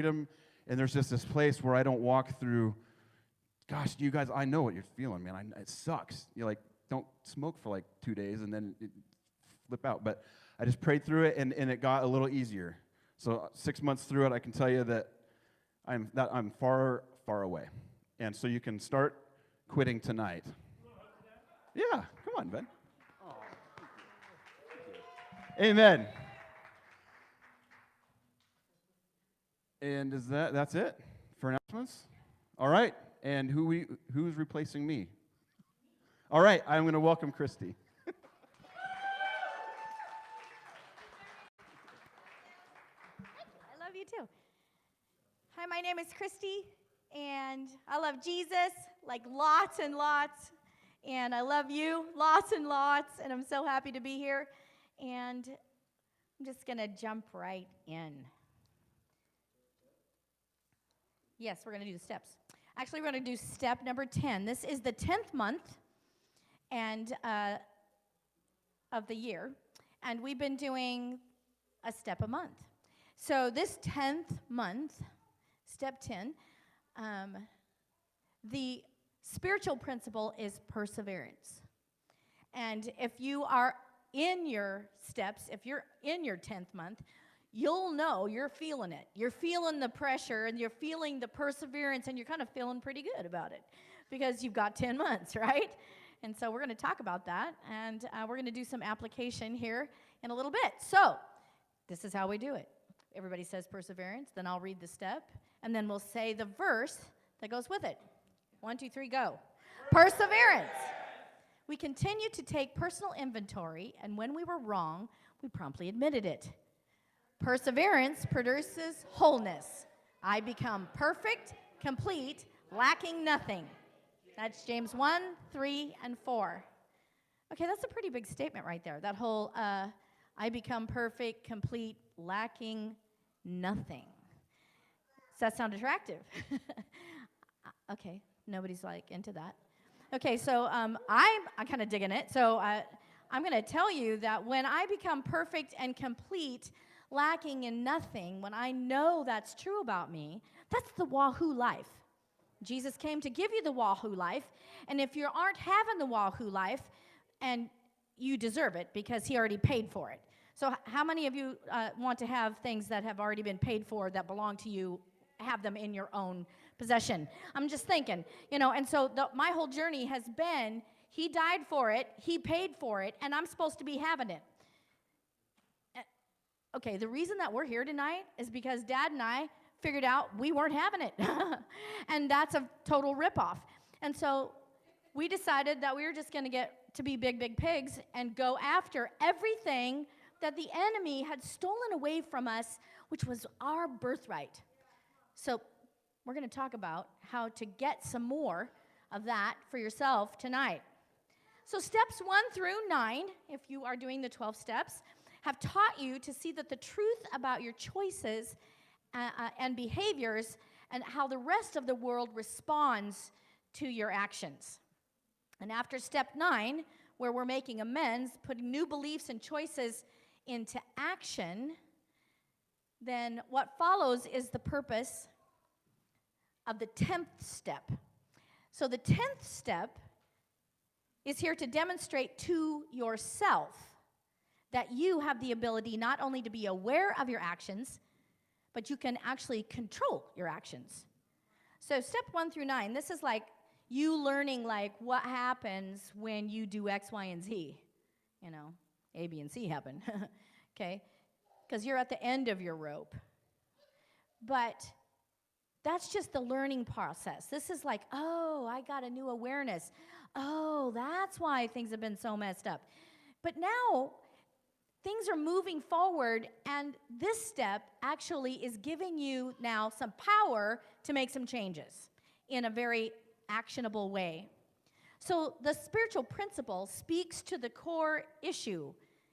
freedom, and there's just this place where I don't walk through. Gosh, you guys, I know what you're feeling, man. It sucks. You're like, don't smoke for like 2 days and then flip out. But I just prayed through it, and it got a little easier. So 6 months through it, I can tell you that I'm far, far away. And so you can start quitting tonight. Yeah, come on, Ben. Oh, amen. And that's it for announcements? All right. And who's replacing me? All right, I'm going to welcome Christy. I love you too. Hi, my name is Christy, and I love Jesus like lots and lots, and I love you lots and lots, and I'm so happy to be here, and I'm just going to jump right in. Yes, we're going to do the steps. Actually, we're going to do step number 10. This is the 10th month and of the year, and we've been doing a step a month. So this 10th month, step 10, the spiritual principle is perseverance. And if you are in your steps, if you're in your 10th month, you'll know you're feeling it. You're feeling the pressure, and you're feeling the perseverance, and you're kind of feeling pretty good about it because you've got 10 months, right? And so we're going to talk about that, and we're going to do some application here in a little bit. So this is how we do it. Everybody says perseverance, then I'll read the step, and then we'll say the verse that goes with it. 1, 2, 3, go. Perseverance. We continue to take personal inventory, and when we were wrong, we promptly admitted it. Perseverance produces wholeness. I become perfect, complete, lacking nothing. That's James 1, 3, and 4. Okay, that's a pretty big statement right there. That whole, I become perfect, complete, lacking nothing. Does that sound attractive? Okay, nobody's like into that. Okay, so I'm kind of digging it. So I'm going to tell you that when I become perfect and complete, lacking in nothing, when I know that's true about me, that's the Wahoo life. Jesus came to give you the Wahoo life, and if you aren't having the Wahoo life, and you deserve it because he already paid for it. So how many of you want to have things that have already been paid for that belong to you, have them in your own possession? I'm just thinking, and so my whole journey has been, he died for it, he paid for it, and I'm supposed to be having it. Okay, the reason that we're here tonight is because Dad and I figured out we weren't having it. And that's a total ripoff. And so we decided that we were just going to get to be big, big pigs and go after everything that the enemy had stolen away from us, which was our birthright. So we're going to talk about how to get some more of that for yourself tonight. So steps 1 through 9, if you are doing the 12 steps, have taught you to see that the truth about your choices and behaviors and how the rest of the world responds to your actions. And after step 9, where we're making amends, putting new beliefs and choices into action, then what follows is the purpose of the 10th step. So the 10th step is here to demonstrate to yourself that you have the ability not only to be aware of your actions, but you can actually control your actions. So step 1 through 9, this is like you learning like what happens when you do X, Y, and Z. A, B, and C happen, okay? Because you're at the end of your rope. But that's just the learning process. This is like, oh, I got a new awareness. Oh, that's why things have been so messed up. But now, things are moving forward, and this step actually is giving you now some power to make some changes in a very actionable way. So the spiritual principle speaks to the core issue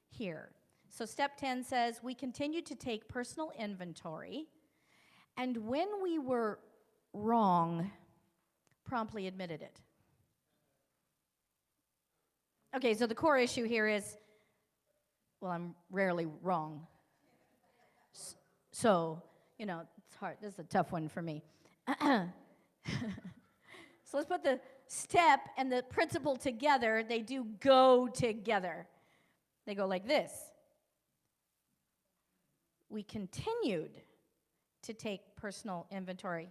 here. So step 10 says, we continue to take personal inventory, and when we were wrong, promptly admitted it. Okay, so the core issue here is, well, I'm rarely wrong. So, it's hard. This is a tough one for me. So let's put the step and the principle together. They do go together. They go like this. We continued to take personal inventory.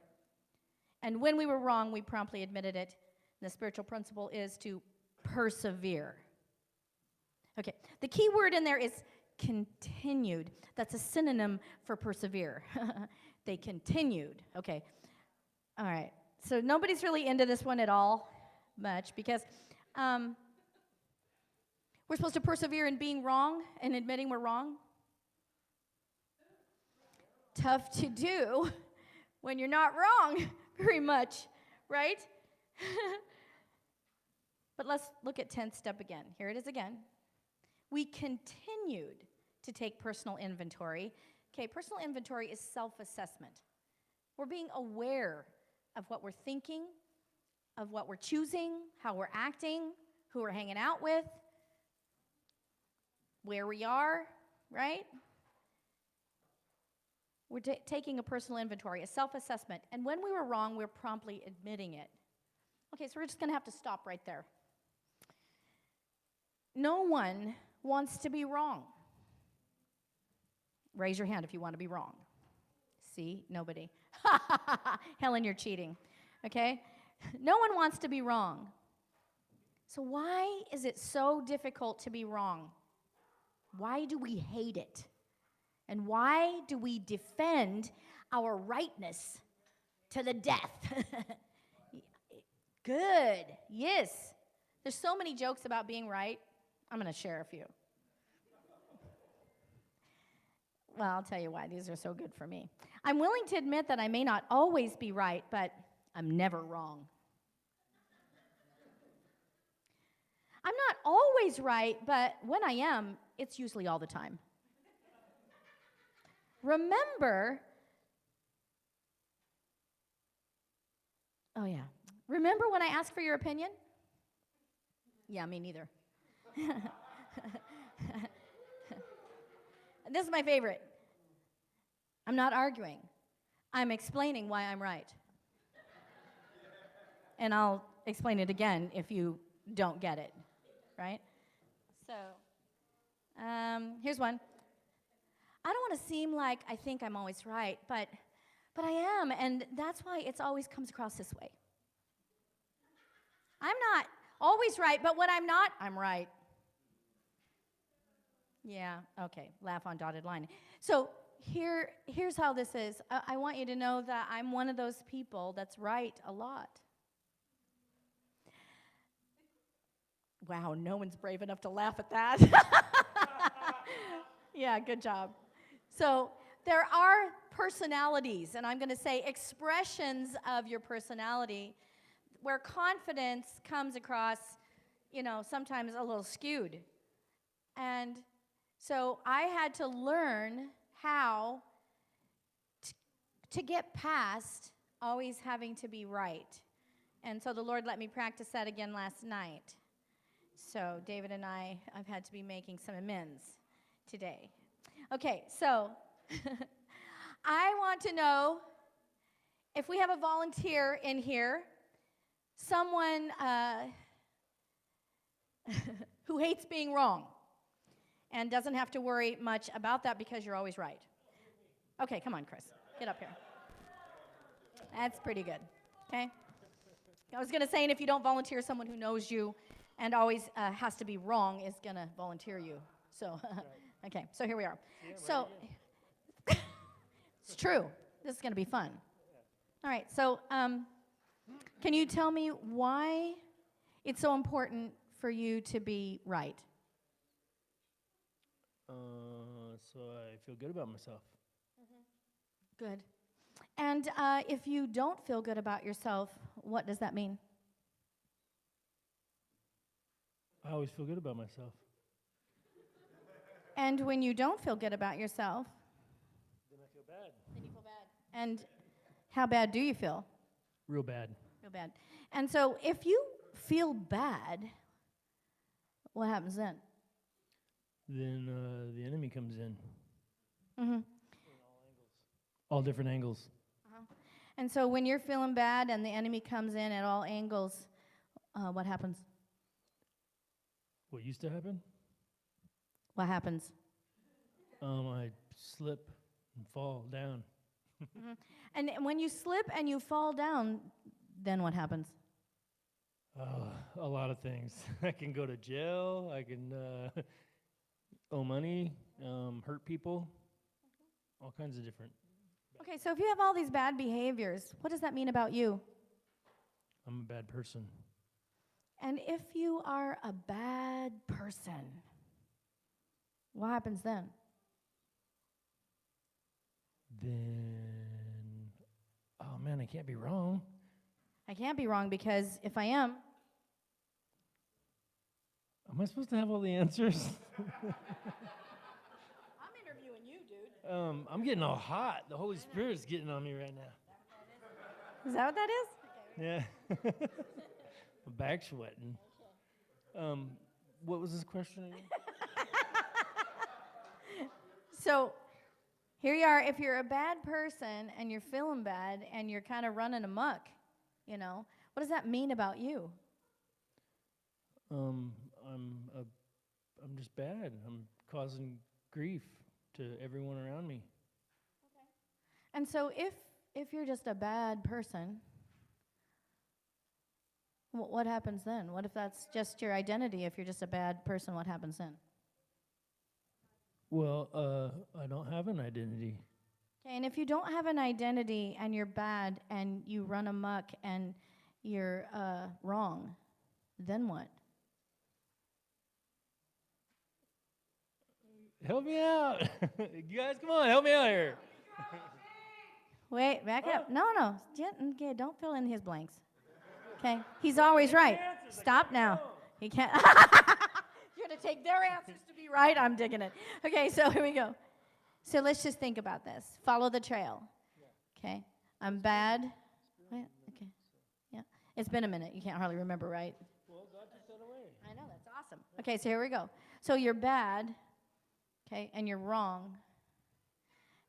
And when we were wrong, we promptly admitted it. And the spiritual principle is to persevere. Okay, the key word in there is continued. That's a synonym for persevere. They continued. Okay, all right. So nobody's really into this one at all much because we're supposed to persevere in being wrong and admitting we're wrong. Tough to do when you're not wrong very much, right? But let's look at 10th step again. Here it is again. We continued to take personal inventory. Okay, personal inventory is self-assessment. We're being aware of what we're thinking, of what we're choosing, how we're acting, who we're hanging out with, where we are, right? We're taking a personal inventory, a self-assessment. And when we were wrong, we're promptly admitting it. Okay, so we're just going to have to stop right there. No one wants to be wrong. Raise your hand if you want to be wrong. See, nobody. Helen, you're cheating. Okay? No one wants to be wrong. So why is it so difficult to be wrong? Why do we hate it? And why do we defend our rightness to the death? Good. Yes. There's so many jokes about being right. I'm going to share a few. Well, I'll tell you why. These are so good for me. I'm willing to admit that I may not always be right, but I'm never wrong. I'm not always right, but when I am, it's usually all the time. Remember when I asked for your opinion? Yeah, me neither. This is my favorite. I'm not arguing. I'm explaining why I'm right. And I'll explain it again if you don't get it, right? So, here's one. I don't want to seem like I think I'm always right, but I am, and that's why it always comes across this way. I'm not always right, but when I'm not, I'm right. Yeah, okay, laugh on dotted line. So here's how this is. I want you to know that I'm one of those people that's right a lot. Wow, no one's brave enough to laugh at that. Yeah, good job. So there are personalities, and I'm going to say expressions of your personality where confidence comes across, sometimes a little skewed. And so I had to learn how to get past always having to be right. And so the Lord let me practice that again last night. So David and I've had to be making some amends today. Okay, so I want to know if we have a volunteer in here, someone who hates being wrong and doesn't have to worry much about that because you're always right. Okay, come on, Chris. Get up here. That's pretty good, okay? I was going to say, and if you don't volunteer, someone who knows you and always has to be wrong is going to volunteer you. So, okay, so here we are. So, it's true. This is going to be fun. All right, so can you tell me why it's so important for you to be right? So I feel good about myself. Mm-hmm. Good. And if you don't feel good about yourself, what does that mean? I always feel good about myself. And when you don't feel good about yourself? Then I feel bad. Then you feel bad. And how bad do you feel? Real bad. Real bad. And so if you feel bad, what happens then? Then the enemy comes in. Mm-hmm. In all angles. All different angles. And so when you're feeling bad and the enemy comes in at all angles, what happens? What used to happen? What happens? I slip and fall down. And when you slip and you fall down, then what happens? A lot of things. I can go to jail. I can owe money, hurt people, all kinds of different. Okay, so if you have all these bad behaviors, what does that mean about you? I'm a bad person. And if you are a bad person, what happens then? Then, oh man, I can't be wrong. I can't be wrong because if I am, Am I supposed to have all the answers? I'm interviewing you, dude. I'm getting all hot. The Holy Spirit's getting on me right now. Is that what that is? Yeah. My back's sweating. What was this question again? So here you are. If you're a bad person and you're feeling bad and you're kind of running amok, what does that mean about you? I'm just bad. I'm causing grief to everyone around me. And so if you're just a bad person, what happens then? What if that's just your identity? If you're just a bad person, what happens then? Well, I don't have an identity. Okay, and if you don't have an identity and you're bad and you run amok and you're wrong, then what? Help me out. You guys, come on, help me out here. Wait, back up. No. Okay, don't fill in his blanks. Okay, he's always right. Stop now. He can't. You're going to take their answers to be right? I'm digging it. Okay, so here we go. So let's just think about this. Follow the trail. Okay, I'm bad. Wait, okay, yeah. It's been a minute. You can't hardly remember, right? Well, God took that away. I know, that's awesome. Okay, so here we go. So you're bad, okay, and you're wrong.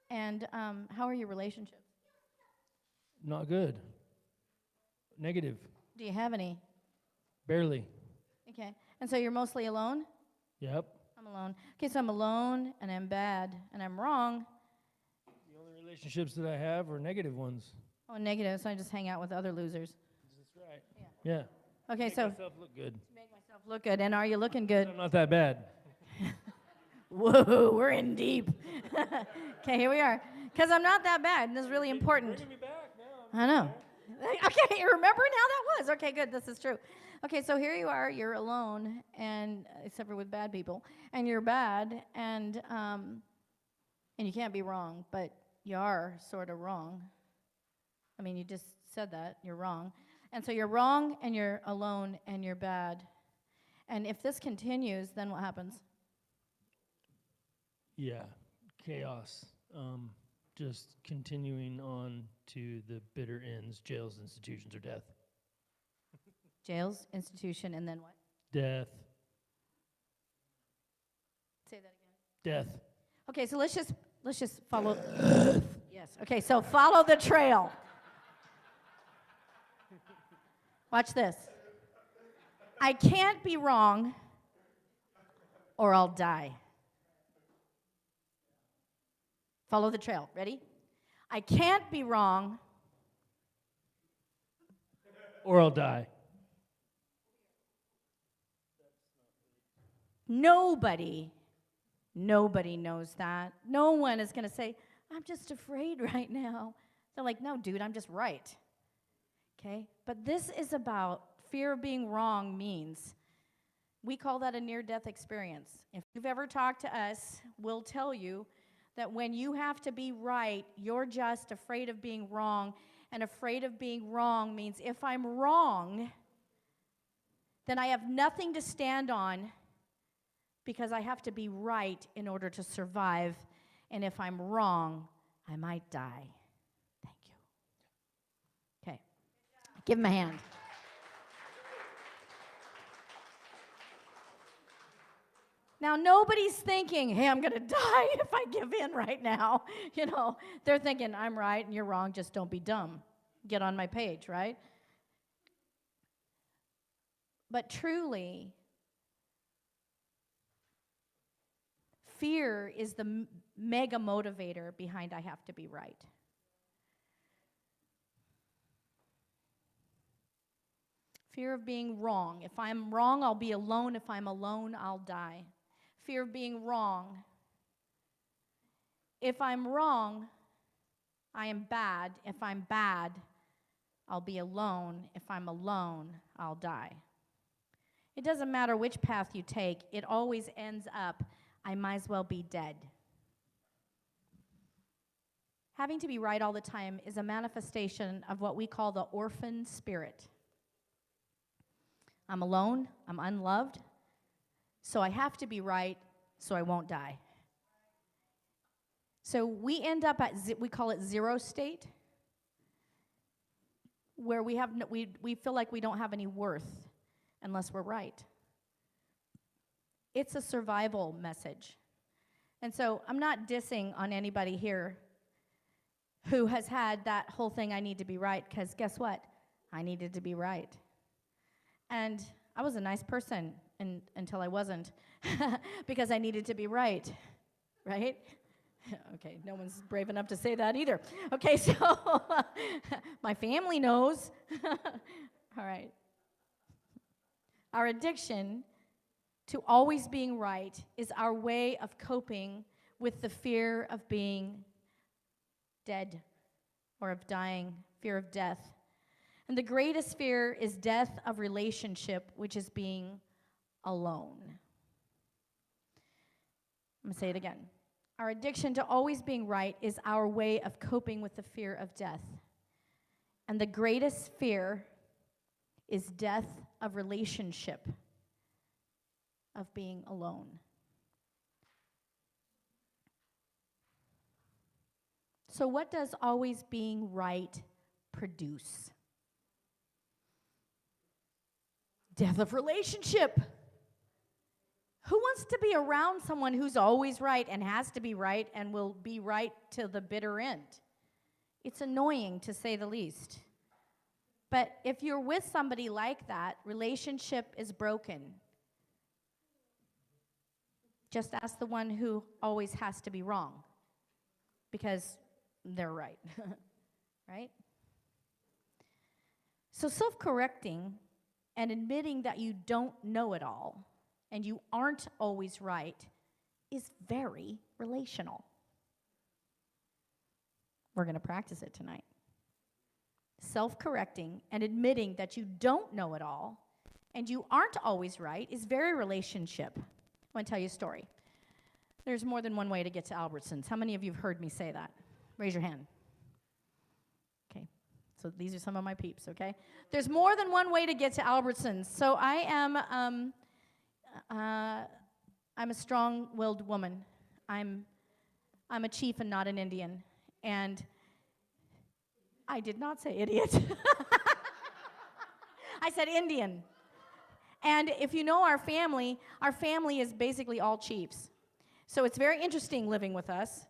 And how are your relationships? Not good. Negative. Do you have any? Barely. Okay, and so you're mostly alone? Yep. I'm alone. Okay, so I'm alone, and I'm bad, and I'm wrong. The only relationships that I have are negative ones. Oh, negative, so I just hang out with other losers. That's right. Yeah. Okay, Make so myself look good. to make myself look good, and are you looking good? I'm not that bad. Whoa, we're in deep. Okay, here we are. Because I'm not that bad, and this is really important. Bringing me back now. I know. Okay, you're remembering how that was. Okay, good. This is true. Okay, so here you are. You're alone, and except for with bad people, and you're bad, and you can't be wrong, but you are sort of wrong. I mean, you just said that. You're wrong. And so you're wrong, and you're alone, and you're bad. And if this continues, then what happens? Yeah. Chaos. Just continuing on to the bitter ends, jails, institutions, or death. Jails, institution, and then what? Death. Say that again. Death. Okay, so let's just follow. Yes. Okay, so follow the trail. Watch this. I can't be wrong, or I'll die. Follow the trail. Ready? I can't be wrong. Or I'll die. Nobody knows that. No one is going to say, I'm just afraid right now. They're like, no, dude, I'm just right. Okay? But this is about fear of being wrong means. We call that a near-death experience. If you've ever talked to us, we'll tell you that when you have to be right, you're just afraid of being wrong. And afraid of being wrong means if I'm wrong, then I have nothing to stand on because I have to be right in order to survive. And if I'm wrong, I might die. Thank you. Okay. Give him a hand. Now, nobody's thinking, hey, I'm going to die if I give in right now. They're thinking, I'm right and you're wrong, just don't be dumb. Get on my page, right? But truly, fear is the mega motivator behind I have to be right. Fear of being wrong. If I'm wrong, I'll be alone. If I'm alone, I'll die. Fear of being wrong. If I'm wrong, I am bad. If I'm bad, I'll be alone. If I'm alone, I'll die. It doesn't matter which path you take, it always ends up, I might as well be dead. Having to be right all the time is a manifestation of what we call the orphan spirit. I'm alone, I'm unloved, so I have to be right so I won't die. So we end up at, we call it zero state, where we feel like we don't have any worth unless we're right. It's a survival message. And so I'm not dissing on anybody here who has had that whole thing, I need to be right, because guess what? I needed to be right. And I was a nice person until I wasn't, because I needed to be right, right? Okay, no one's brave enough to say that either. Okay, so my family knows. All right. Our addiction to always being right is our way of coping with the fear of being dead or of dying, fear of death. And the greatest fear is death of relationship, which is being alone. I'm going to say it again. Our addiction to always being right is our way of coping with the fear of death. And the greatest fear is death of relationship, of being alone. So what does always being right produce? Death of relationship. Who wants to be around someone who's always right and has to be right and will be right till the bitter end? It's annoying, to say the least. But if you're with somebody like that, relationship is broken. Just ask the one who always has to be wrong, because they're right, right? So self-correcting and admitting that you don't know it all and you aren't always right is very relational. We're going to practice it tonight. Self-correcting and admitting that you don't know it all and you aren't always right is very relationship. I want to tell you a story. There's more than one way to get to Albertsons. How many of you have heard me say that? Raise your hand. Okay, so these are some of my peeps, okay? There's more than one way to get to Albertsons. So I am, I'm a strong-willed woman. I'm a chief and not an Indian. And I did not say idiot. I said Indian. And if you know our family is basically all chiefs. So it's very interesting living with us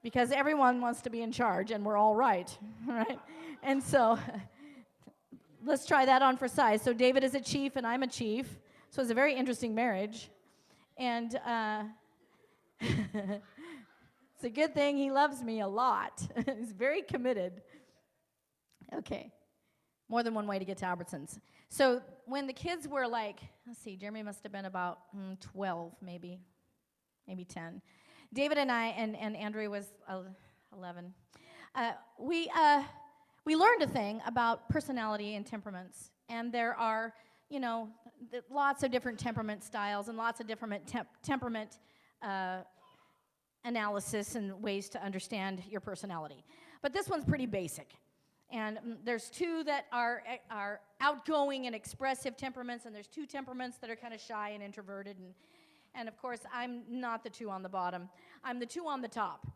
because everyone wants to be in charge and we're all right, right? And so let's try that on for size. So David is a chief and I'm a chief. So it's a very interesting marriage. And it's a good thing he loves me a lot. He's very committed. Okay. More than one way to get to Albertsons. So when the kids were like, let's see, Jeremy must have been about 12, maybe 10. David and I, and Andrea was 11. We learned a thing about personality and temperaments. And there are, lots of different temperament styles and lots of different temperament analysis and ways to understand your personality. But this one's pretty basic. And there's two that are outgoing and expressive temperaments, and there's two temperaments that are kind of shy and introverted. And of course, I'm not the two on the bottom. I'm the two on the top.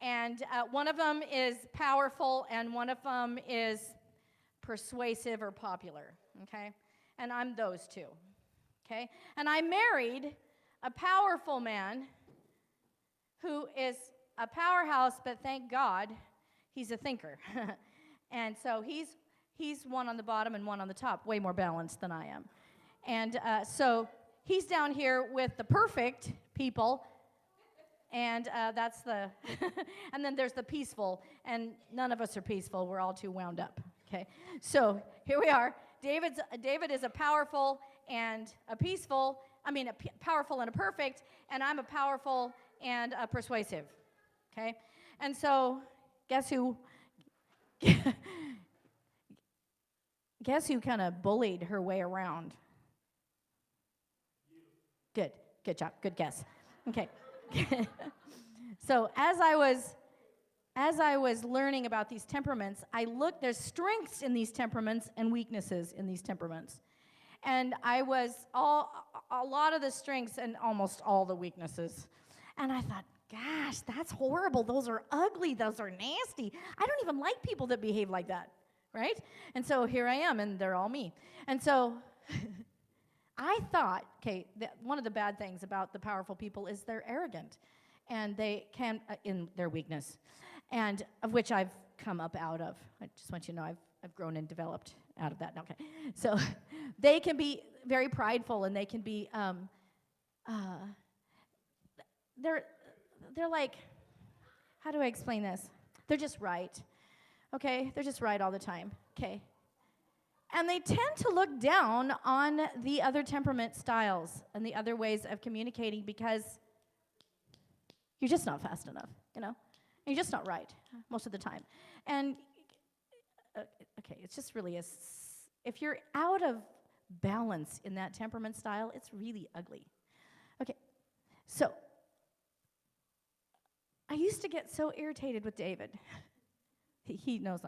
And one of them is powerful, and one of them is persuasive or popular, okay? And I'm those two, okay? And I married a powerful man who is a powerhouse, but thank God he's a thinker. And so he's one on the bottom and one on the top, way more balanced than I am. And so he's down here with the perfect people, and that's the, and then there's the peaceful, and none of us are peaceful. We're all too wound up, okay? So here we are. David is a powerful and a peaceful, powerful and a perfect, and I'm a powerful and a persuasive, okay? And so guess who kind of bullied her way around? Good job, good guess. Okay. So as I was learning about these temperaments, there's strengths in these temperaments and weaknesses in these temperaments. And I was a lot of the strengths and almost all the weaknesses. And I thought, gosh, that's horrible. Those are ugly. Those are nasty. I don't even like people that behave like that, right? And so here I am, and they're all me. And so I thought, one of the bad things about the powerful people is they're arrogant, and they can, in their weakness, and of which I've come up out of. I just want you to know I've grown and developed out of that. Okay, so they can be very prideful, and they can be, they're like, how do I explain this? They're just right, okay? They're just right all the time, okay? And they tend to look down on the other temperament styles and the other ways of communicating because you're just not fast enough, and you're just not right most of the time. And, it's just really if you're out of balance in that temperament style, it's really ugly. Okay, so I used to get so irritated with David. He knows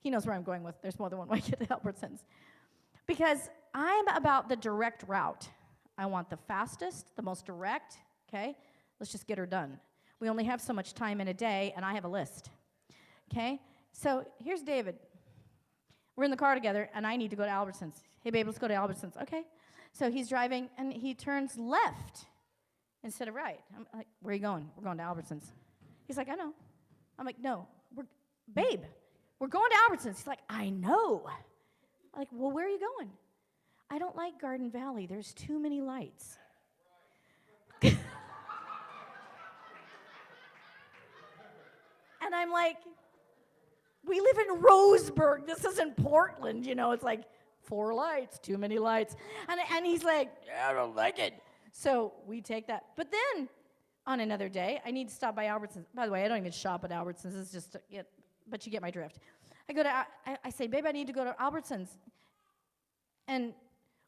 he knows where I'm going with. There's more than one way to get to Albertsons. Because I'm about the direct route. I want the fastest, the most direct, okay? Let's just get her done. We only have so much time in a day, and I have a list, okay? So here's David. We're in the car together, and I need to go to Albertsons. Hey, babe, let's go to Albertsons. Okay. So he's driving, and he turns left instead of right. I'm like, where are you going? We're going to Albertsons. He's like, I know. I'm like, no, babe, we're going to Albertsons. He's like, I know. I'm like, well, where are you going? I don't like Garden Valley. There's too many lights. And I'm like, we live in Roseburg. This isn't Portland. It's like 4 lights, too many lights. And he's like, I don't like it. So we take that. But then on another day, I need to stop by Albertsons. By the way, I don't even shop at Albertsons. It's just, but you get my drift. I say, babe, I need to go to Albertsons. And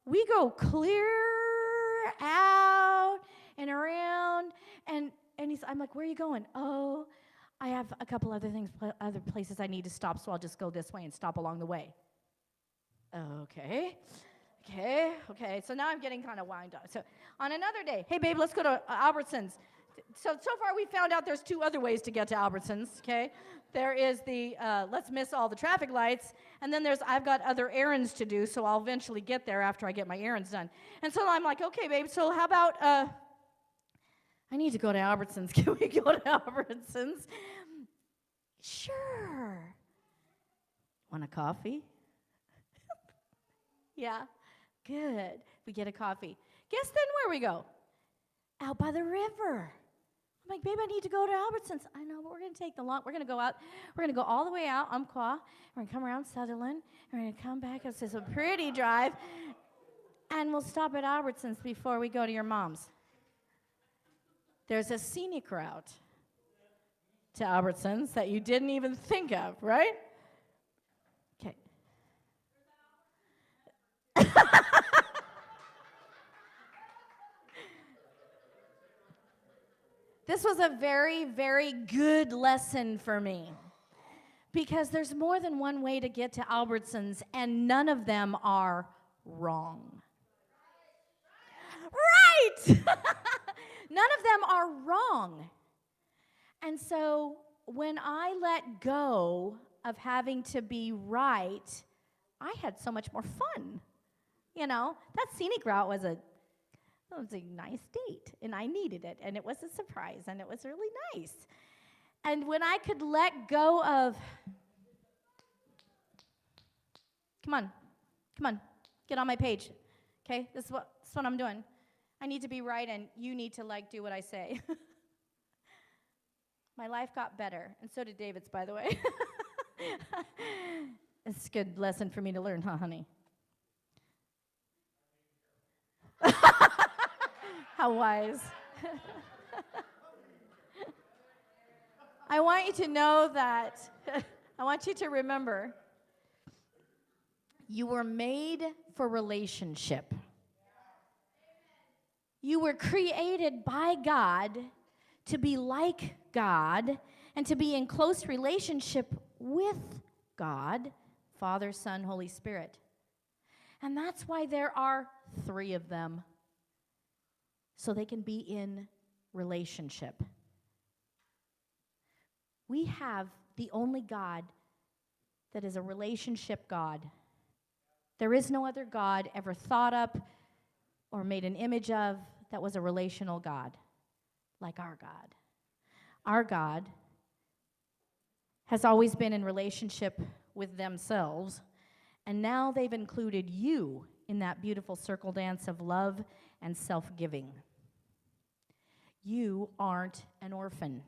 we go clear out and around. And I'm like, where are you going? Oh, I have a couple other places I need to stop, so I'll just go this way and stop along the way. Okay. So now I'm getting kind of wound up. So on another day, hey, babe, let's go to Albertsons. So far we found out there's 2 other ways to get to Albertsons, okay? There is the let's miss all the traffic lights, and then there's I've got other errands to do, so I'll eventually get there after I get my errands done. And so I'm like, okay, babe, so how about I need to go to Albertsons. Can we go to Albertsons? Sure. Want a coffee? Yeah. Good. We get a coffee. Guess then where we go? Out by the river. I'm like, babe, I need to go to Albertsons. I know, but we're going to take we're going to go out. We're going to go all the way out, Umpqua. We're going to come around Sutherland. We're going to come back. It's a pretty drive. And we'll stop at Albertsons before we go to your mom's. There's a scenic route to Albertsons that you didn't even think of, right? Okay. This was a very, very good lesson for me because there's more than one way to get to Albertsons, and none of them are wrong. Right! None of them are wrong. And so when I let go of having to be right, I had so much more fun. That scenic route was It was a nice date, and I needed it, and it was a surprise, and it was really nice. And when I could let go of, come on, get on my page, okay? This is what I'm doing. I need to be right, and you need to, do what I say. My life got better, and so did David's, by the way. It's a good lesson for me to learn, huh, honey? How wise. I want you to know that, I want you to remember, you were made for relationship. You were created by God to be like God and to be in close relationship with God, Father, Son, Holy Spirit. And that's why there are 3 of them, so they can be in relationship. We have the only God that is a relationship God. There is no other God ever thought up or made an image of that was a relational God like our God. Our God has always been in relationship with themselves, and now they've included you in that beautiful circle dance of love and self-giving. You aren't an orphan.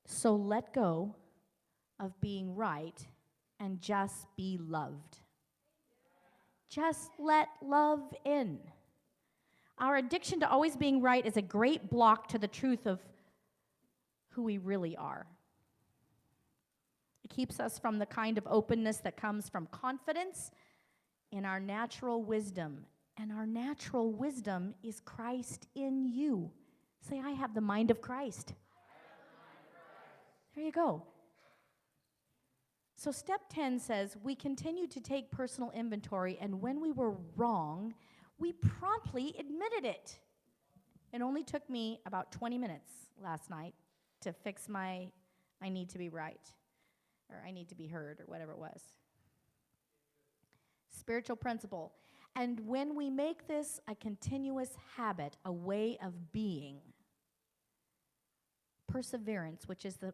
So let go of being right and just be loved. Just let love in. Our addiction to always being right is a great block to the truth of who we really are. It keeps us from the kind of openness that comes from confidence in our natural wisdom. And our natural wisdom is Christ in you. Say, I have the mind of Christ. There you go. So step 10 says, we continue to take personal inventory, and when we were wrong, we promptly admitted it. It only took me about 20 minutes last night to fix my I need to be right, or I need to be heard, or whatever it was. Spiritual principle. And when we make this a continuous habit, a way of being, perseverance, which is the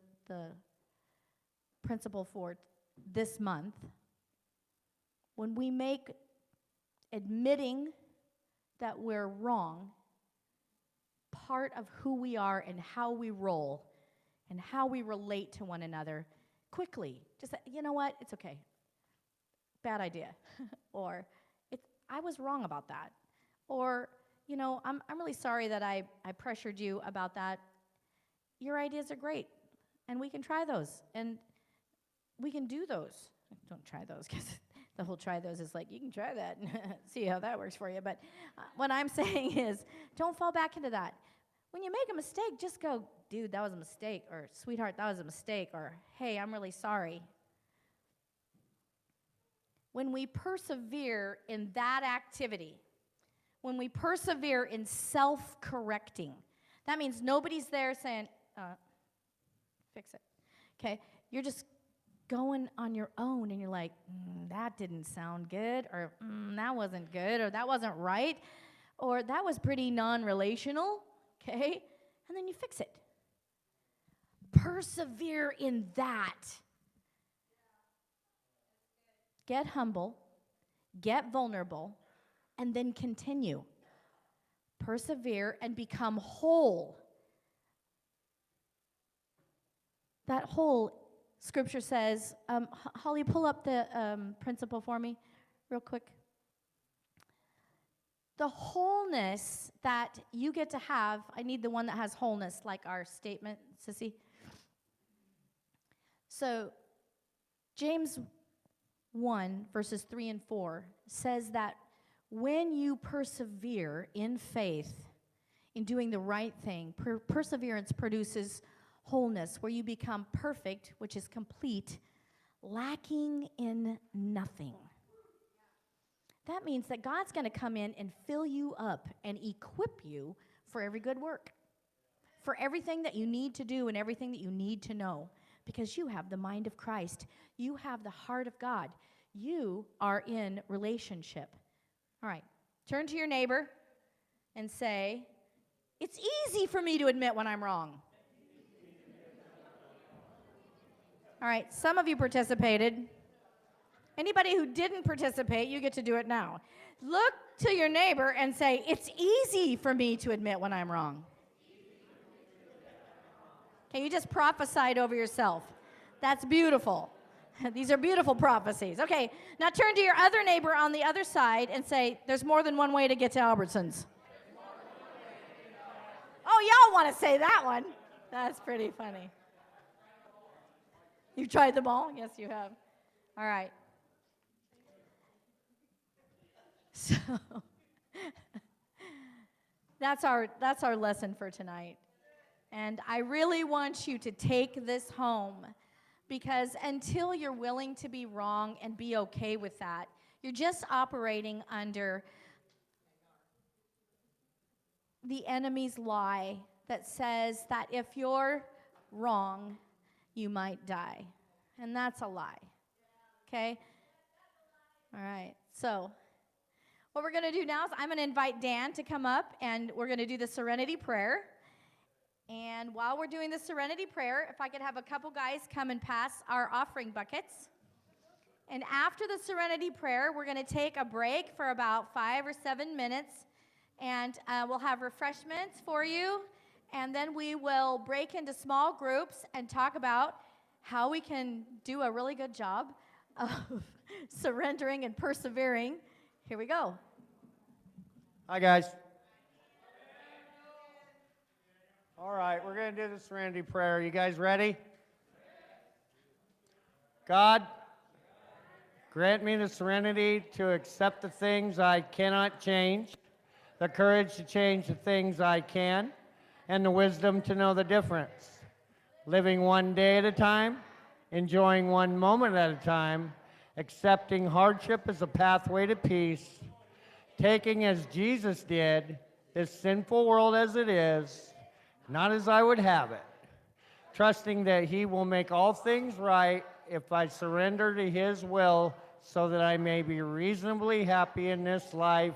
principle for this month, when we make admitting that we're wrong part of who we are and how we roll and how we relate to one another, quickly, just say, you know what, it's okay. Bad idea. Or, I was wrong about that. Or, I'm really sorry that I pressured you about that. Your ideas are great, and we can try those, and we can do those. Don't try those, because the whole try those is like, you can try that and see how that works for you. But what I'm saying is, don't fall back into that. When you make a mistake, just go, dude, that was a mistake, or sweetheart, that was a mistake, or hey, I'm really sorry. When we persevere in that activity, when we persevere in self-correcting, that means nobody's there saying, fix it, okay? You're just going on your own, and you're like, that didn't sound good, or that wasn't good, or that wasn't right, or that was pretty non-relational, okay? And then you fix it. Persevere in that. Get humble, get vulnerable, and then continue. Persevere and become whole. That whole, Scripture says, Holly, pull up the principle for me real quick. The wholeness that you get to have, I need the one that has wholeness, like our statement, Sissy. So, James 1, verses 3 and 4 says that when you persevere in faith, in doing the right thing, perseverance produces wholeness, where you become perfect, which is complete, lacking in nothing. That means that God's going to come in and fill you up and equip you for every good work, for everything that you need to do and everything that you need to know, because you have the mind of Christ. You have the heart of God. You are in relationship. All right, Turn to your neighbor and say, it's easy for me to admit when I'm wrong. All right, some of you participated. Anybody who didn't participate, you get to do it now. Look to your neighbor and say, it's easy for me to admit when I'm wrong. Okay, you just prophesied over yourself. That's beautiful. These are beautiful prophecies. Okay, now turn to your other neighbor on the other side and say, there's more than one way to get to Albertsons. Oh, y'all want to say that one. That's pretty funny. You've tried them all? Yes, you have. All right. So that's our lesson for tonight. And I really want you to take this home, because until you're willing to be wrong and be okay with that, you're just operating under the enemy's lie that says that if you're wrong, you might die. And that's a lie. Okay? All right. So what we're going to do now is I'm going to invite Dan to come up, and we're going to do the serenity prayer. And while we're doing the serenity prayer, if I could have a couple guys come and pass our offering buckets. And after the serenity prayer, we're going to take a break for about 5 or 7 minutes, and we'll have refreshments for you. And then we will break into small groups and talk about how we can do a really good job of surrendering and persevering. Here we go. Hi, guys. All right, we're going to do the serenity prayer. You guys ready? God, grant me the serenity to accept the things I cannot change, the courage to change the things I can, and the wisdom to know the difference. Living one day at a time, enjoying one moment at a time, accepting hardship as a pathway to peace, taking as Jesus did this sinful world as it is, not as I would have it, trusting that he will make all things right if I surrender to his will so that I may be reasonably happy in this life